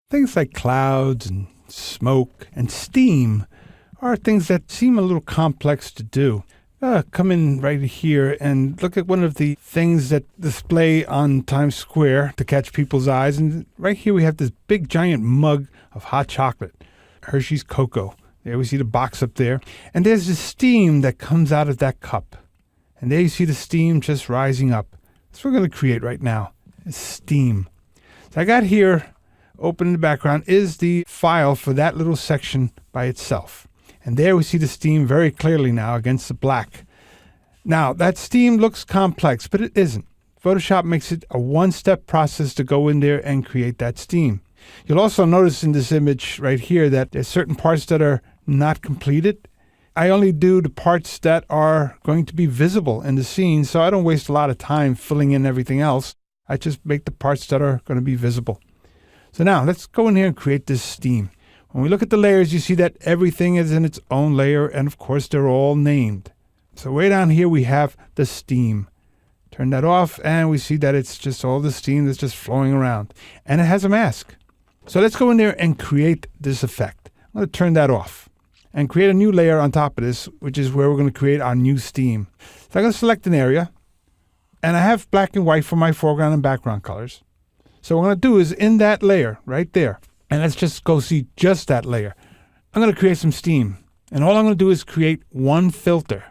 Things like clouds and smoke and steam are things that seem a little complex to do. Come in right here and look at one of the things that display on Times Square to catch people's eyes. And right here we have this big giant mug of hot chocolate, Hershey's Cocoa. There we see the box up there. And there's the steam that comes out of that cup. And there you see the steam just rising up. That's what we're going to create right now, is steam. So I got here, open in the background, is the file for that little section by itself. And there we see the steam very clearly now against the black. Now, that steam looks complex, but it isn't. Photoshop makes it a one-step process to go in there and create that steam. You'll also notice in this image right here that there's certain parts that are not completed. I only do the parts that are going to be visible in the scene, so I don't waste a lot of time filling in everything else. I just make the parts that are going to be visible. So now, let's go in here and create this steam. When we look at the layers, you see that everything is in its own layer, and of course, they're all named. So way down here, we have the steam. Turn that off, and we see that it's just all the steam that's just flowing around. And it has a mask. So let's go in there and create this effect. I'm going to turn that off and create a new layer on top of this, which is where we're going to create our new steam. So I'm going to select an area, and I have black and white for my foreground and background colors. So what I'm going to do is in that layer right there, and let's just go see just that layer. I'm going to create some steam. And all I'm going to do is create one filter,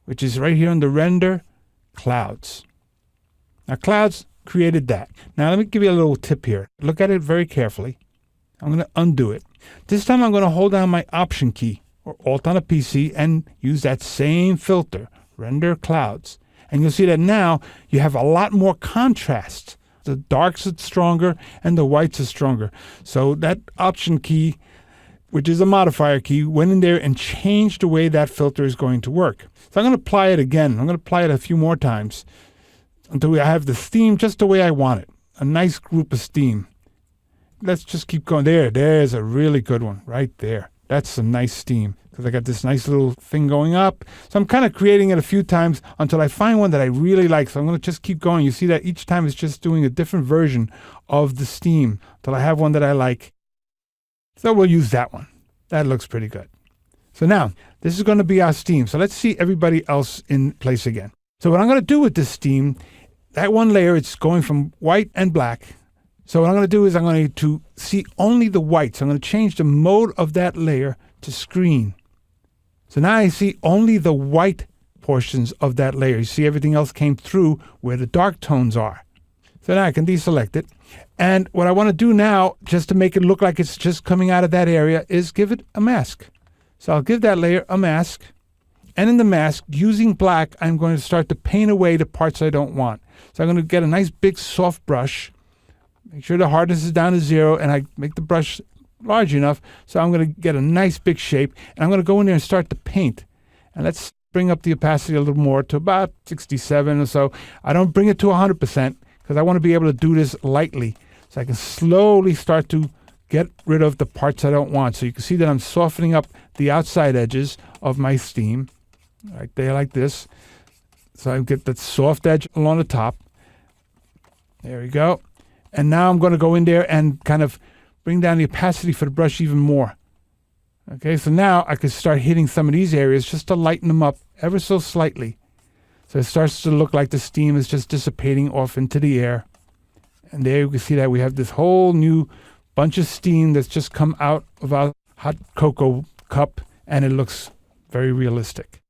which is right here under Render, Clouds. Now, Clouds created that. Now, let me give you a little tip here. Look at it very carefully. I'm going to undo it. This time, I'm going to hold down my Option key, or Alt on a PC, and use that same filter, Render, Clouds. And you'll see that now you have a lot more contrast. The darks are stronger and the whites are stronger. So that Option key, which is a modifier key, went in there and changed the way that filter is going to work. So I'm going to apply it again. I'm going to apply it a few more times until I have the steam just the way I want it. A nice group of steam. Let's just keep going. There's a really good one right there. That's some nice steam because I got this nice little thing going up. So I'm kind of creating it a few times until I find one that I really like. So I'm going to just keep going. You see that each time it's just doing a different version of the steam until I have one that I like. So we'll use that one. That looks pretty good. So now this is going to be our steam. So let's see everybody else in place again. So what I'm going to do with this steam, that one layer, it's going from white and black. So what I'm going to do is I'm going to see only the whites. I'm going to change the mode of that layer to screen. So now I see only the white portions of that layer. You see everything else came through where the dark tones are. So now I can deselect it. And what I want to do now, just to make it look like it's just coming out of that area, is give it a mask. So I'll give that layer a mask. And in the mask, using black, I'm going to start to paint away the parts I don't want. So I'm going to get a nice big soft brush. Make sure the hardness is down to 0, and I make the brush large enough so I'm going to get a nice big shape. And I'm going to go in there and start to paint. And let's bring up the opacity a little more to about 67 or so. I don't bring it to 100% because I want to be able to do this lightly. So I can slowly start to get rid of the parts I don't want. So you can see that I'm softening up the outside edges of my steam right there like this. So I get that soft edge along the top. There we go. And now I'm going to go in there and kind of bring down the opacity for the brush even more. Okay, so now I can start hitting some of these areas just to lighten them up ever so slightly. So it starts to look like the steam is just dissipating off into the air. And there you can see that we have this whole new bunch of steam that's just come out of our hot cocoa cup, and it looks very realistic.